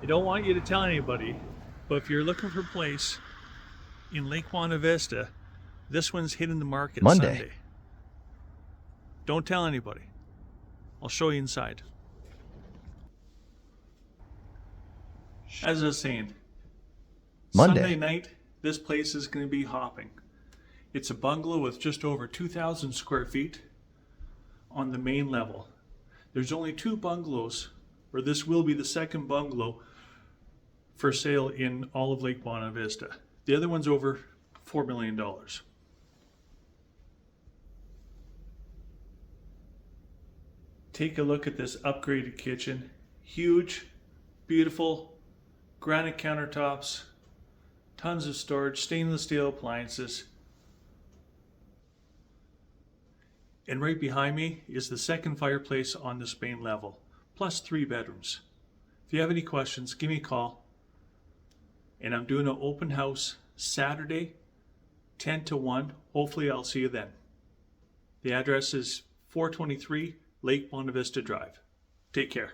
I don't want you to tell anybody, but if you're looking for a place in Lake Buena Vista, this one's hitting the market Monday. Sunday. Don't tell anybody. I'll show you inside. As I was saying, Monday. Sunday night, this place is going to be hopping. It's a bungalow with just over 2,000 square feet on the main level. There's only 2 bungalows, or this will be the second bungalow for sale in all of Lake Buena Vista. The other one's over $4 million. Take a look at this upgraded kitchen. Huge, beautiful, granite countertops, tons of storage, stainless steel appliances. And right behind me is the second fireplace on this main level, plus 3 bedrooms. If you have any questions, give me a call. And I'm doing an open house Saturday, 10 to 1. Hopefully I'll see you then. The address is 423 Lake Buena Vista Drive. Take care.